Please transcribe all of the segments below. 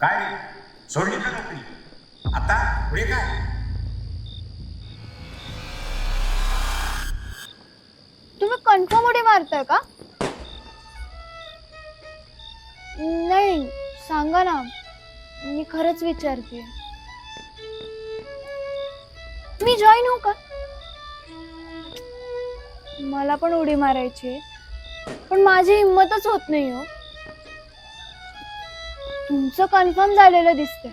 काय रे सोडली का नोकरी? आता पुढे काय? तुम्ही कन्फर्म उडी मारताय का? नाही सांगा ना, मी खरंच विचारते. मी जॉईन होऊ का? मला पण उडी मारायची, पण माझी हिंमतच होत नाही हो. तुमचं कन्फर्म झालेलं दिसतंय.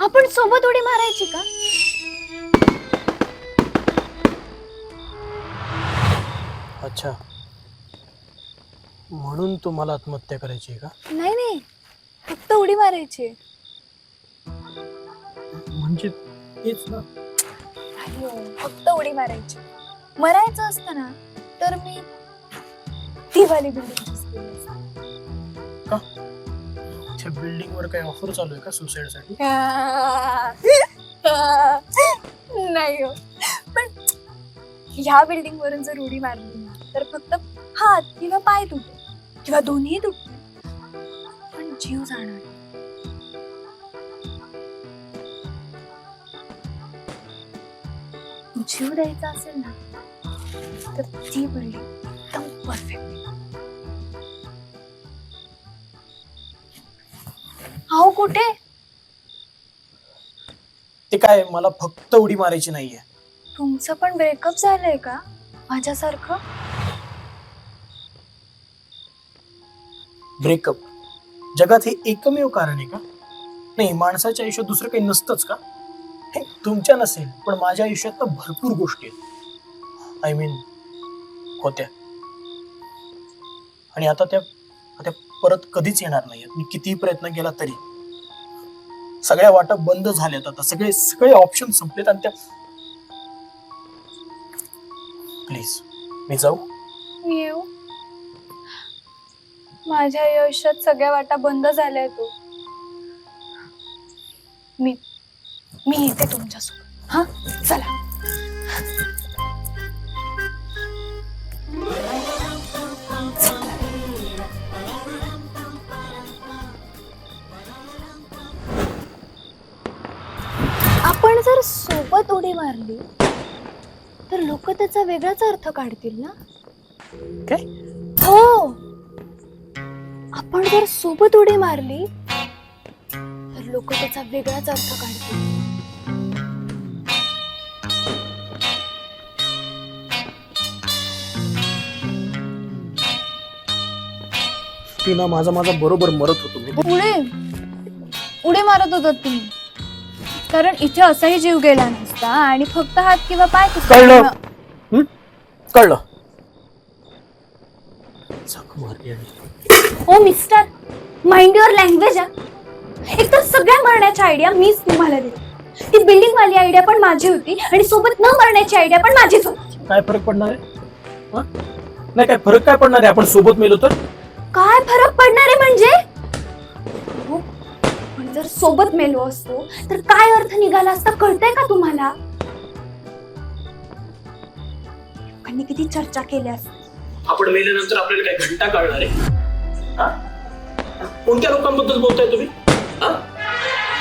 आपण सोबत उडी मारायची का? अच्छा, म्हणून तुम्हाला आत्महत्या करायची आहे का? नाही नाही, फक्त उडी मारायची. म्हणजे तेच ना. अरे फक्त उडी मारायची. मरायचं असतं ना तर मी ती वाली बिल्डिंग का? त्या बिल्डिंग वर काही ऑफर चालू आहे का सुसाईड साठी? नाही हो, पण ह्या बिल्डिंग वरून जर उडी मारली ना तर फक्त हात किंवा पाय तुटते किंवा दोन्ही तुटते, पण जीव जाणार. जीव द्यायचा असेल ना तर ती बिल्डिंग एकदम परफेक्ट. अहो कुठे? ते काय, मला फक्त उडी मारायची नाहीये. तुमचं पण ब्रेकअप झालंय का माझ्यासारखं? ब्रेकअप जगात हे एकमेव कारण आहे का? नाही, माणसाच्या आयुष्यात दुसरं काही नसतंच का? हे तुमच्या नसेल, पण माझ्या आयुष्यात तर भरपूर गोष्टी आहेत. आय मीन होत्या, आणि आता त्या परत कधीच येणार नाहीत. मी कितीही प्रयत्न केला तरी. सगळ्या वाटा बंद झाल्यात आता. सगळे सगळे ऑप्शन संपलेत. आणि त्या प्लीज मी जाऊ? मी येऊ? माझ्या आयुष्यात सगळ्या वाटा बंद झाल्या. तो मी येते तुमच्यासोबत. हा चला. आपण जर सोबत उडी मारली तर लोक त्याचा वेगळाच अर्थ काढतील ना? काय? हो, आपण जर सोबत उडी मारली तर लोक त्याचा वेगळाच अर्थ काढतील. टीना, माझा बरोबर मरत होतो मी. उडी मारत होतात तुम्ही, कारण इथे असाही जीव गेला नसता आणि फक्त हात किंवा पाय कळलं. कळलं. झक मारली आणि ओ मिस्टर, माइंड युअर लँग्वेज. एक तर सगळ्या मरण्याच्या आयडिया मीच तुम्हाला दिली. ती बिल्डिंग वाली आयडिया पण माझी होती आणि सोबत न मरण्याची आयडिया पण माझीच होती. काय फरक पडणार आहे? नाही, काय फरक काय पडणार आहे आपण सोबत मेलो तर? काय फरक पडणार आहे म्हणजे? हो, पण जर सोबत मेलो असतो तर काय अर्थ निघाला असता कळतंय का तुम्हाला? लोकांनी किती चर्चा केली असती. आपण मेल्यानंतर आपल्याला काय घंटा कळणार आहे? कोणत्या लोकांबद्दल बोलताय तुम्ही?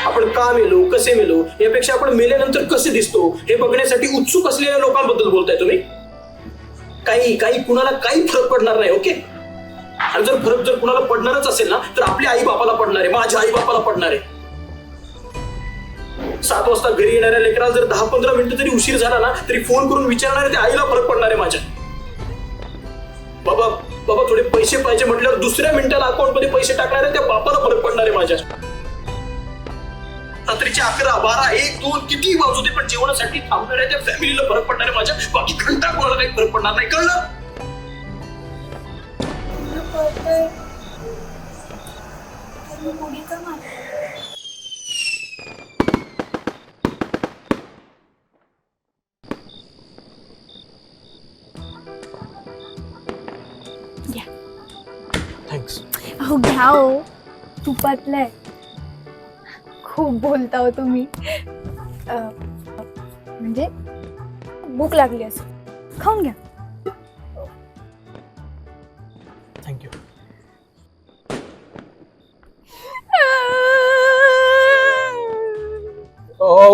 आपण का मेलो, कसे मेलो, यापेक्षा आपण मेल्यानंतर कसे दिसतो हे बघण्यासाठी उत्सुक असलेल्या लोकांबद्दल बोलताय तुम्ही? काही कुणाला काही फरक पडणार नाही. ओके? आणि जर कुणाला पडणारच असेल ना तर आपल्या आई बापाला पडणार आहे, माझ्या आई बापाला पडणार आहे. 7 वाजता घरी येणाऱ्या लेकराला जर 10-15 मिनिटं जरी उशीर झाला ना तरी फोन करून विचारणार आहे, त्या आईला फरक पडणार आहे माझ्या. बाबा थोडे पैसे पाहिजे म्हटल्यावर दुसऱ्या मिनिटाला अकाउंट मध्ये पैसे टाकणार आहे, त्या बापाला फरक पडणार आहे माझ्या. रात्रीचे 11, 12, 1, 2 कितीही वाजू दे, पण जेवणासाठी थांबणार आहे त्या फॅमिलीला फरक पडणार आहे माझ्या. बाकी घंटा कोणाला काही फरक पडणार नाही. कळलं? थँक्स. अहो घ्या हो, तुपातलंय. खूप बोलता हो तुम्ही. म्हणजे भूक लागली असेल, खाऊन घ्या. थँक्यू.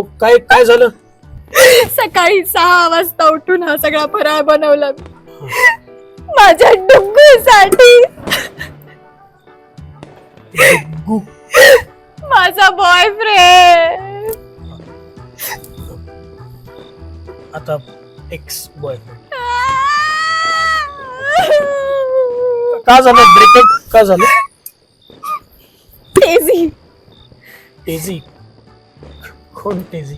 अहो काय काय झालं? सकाळी 6 वाजता उठून हा सगळा फराळ बनवला माझ्या डुग्गूसाठी. डुग्गू माझा बॉयफ्रेंड. आता एक्स बॉयफ्रेंड का झालं? ब्रेकअप का झालं? तेजी, तेजी? कोण तेजी?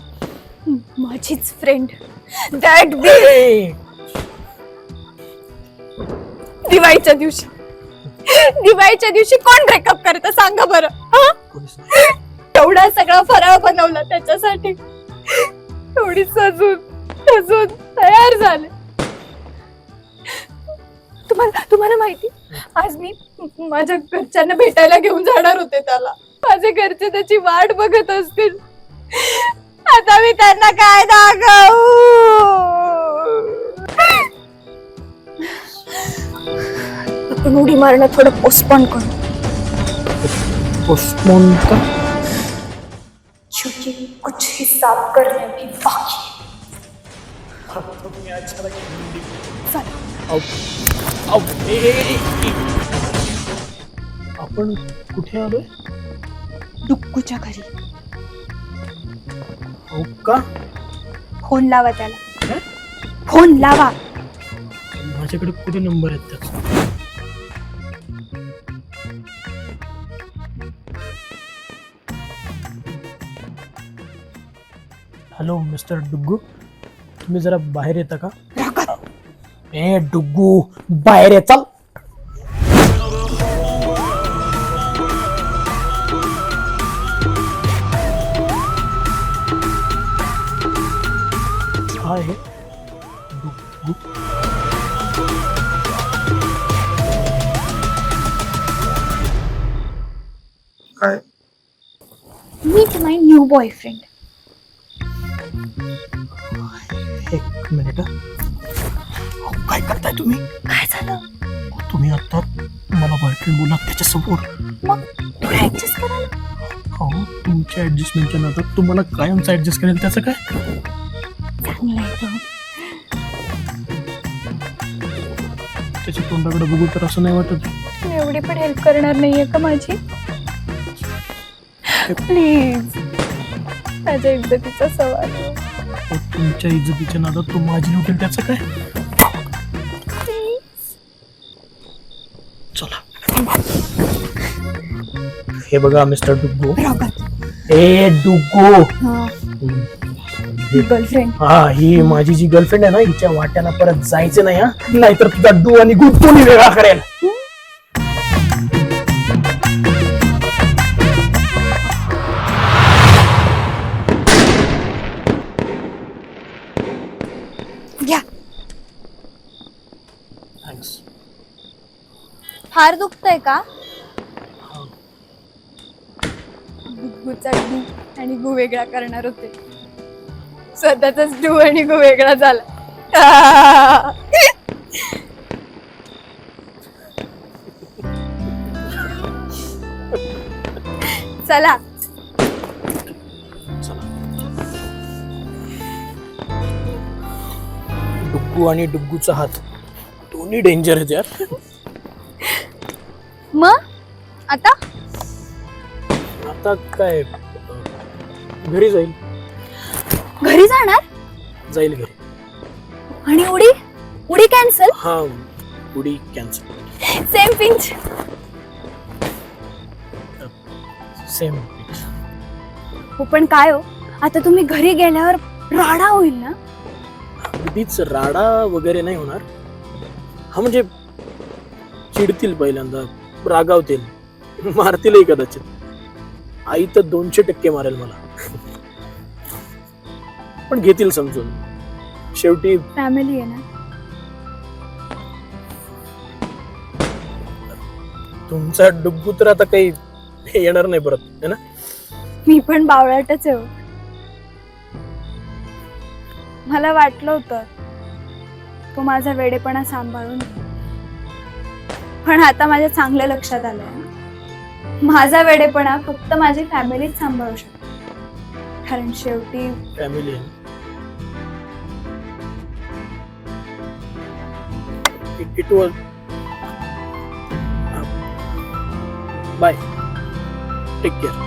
माझीच फ्रेंड. दॅट दिवाळीच्या दिवशी कोण ब्रेकअप करतं सांगा बरं? एवढा सगळा फराळ बनवला त्याच्यासाठी, एवढी सजून तयार झाले. तुम्हाला माहिती, आज मी माझ्या घरच्यांना भेटायला घेऊन जाणार होते त्याला. माझे घरचे त्याची वाट बघत असतील. आता मी त्यांना काय दाखवू? आपण उडी मारणं थोडं पोस्टपोन करू. पोस्टपोन का? क्योंकि कुछ हिसाब करने भी बाकी है. आपण कुठे आलोय? डुग्गूच्या घरी. हो का? फोन लावा त्याला. फोन लावा. माझ्याकडे कुठे नंबर आहेत त्याचा? हॅलो मिस्टर डुग्गू, तुम्ही जरा बाहेर येता का? ए डुग्गू, बाहेर ये चल. काय आहे? डुग्गू काय? मीट माय न्यू बॉयफ्रेंड. एक मिनिट. काय करताय तुम्ही? काय झालं? तुम्ही आता मला बॉयफ्रेंड बोला त्याच्यासमोर. मग तुम्ही ऍडजस्ट करा ना. हो, तुमच्या ऍडजस्टमेंटच्या नादात तुम्हाला कायमचं ऍडजस्ट करेल त्याचं काय? चांगलं आहे तो. त्याच्या तोंडाकडे बघू तर असं नाही वाटत. तुम्ही एवढी पण हेल्प करणार नाहीये का माझी? प्लीज, माझ्या इज्जतीचा सवाल. हो, तुमच्या इज्जतीच्या नादात तो माझी लुटेल त्याचं काय? चला. हे बघा मिस्टर डुग्गू. ए डुग्गू, गर्लफ्रेंड. हा, ही माझी जी गर्लफ्रेंड आहे ना, हिच्या वाट्याला परत जायचं नाही. हा, नाहीतर तुझा डू आणि गु कोणी वेगळा करेल. घ्या. थँक्स. फार दुखतंय का? डुग्गूचा डू आणि गु वेगळा करणार होते, स्वतःचाच डू आणि गु वेगळा झाला. चला. डुग्गू आणि डुग्गूचा हात दोन्ही डेंजर आहेत यार. मग आता आता काय, घरी जाईल. घरी जाणार? जाईल घरी. आणि उडी कॅन्सल? हा, उडी कॅन्सल. Same pinch. सेम. हो पण काय हो, आता तुम्ही घरी गेल्यावर राडा होईल ना? अगदीच राडा वगैरे नाही होणार. हा म्हणजे चिडतील, पहिल्यांदा रागावतील, मारतीलही कदाचित. आई तर 200% मारेल मला, पण घेतील समजून. शेवटी फॅमिली आहे ना. तुमचा डुग्गू तर आता काही येणार नाही परत, है ना? मी पण बावळाटच आहे. मला वाटलं होतं तो माझा वेडेपणा सांभाळून, पण आता माझ्या चांगल्या लक्षात आलंय, माझा वेडेपणा फक्त माझी फॅमिलीच सांभाळू शकते. कारण शेवटी family it was by take care.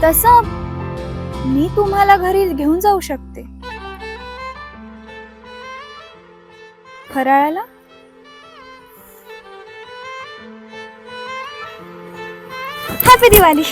तसं मी तुम्हाला घरी घेऊन जाऊ शकते फराळाला. हॅपी दिवाळी.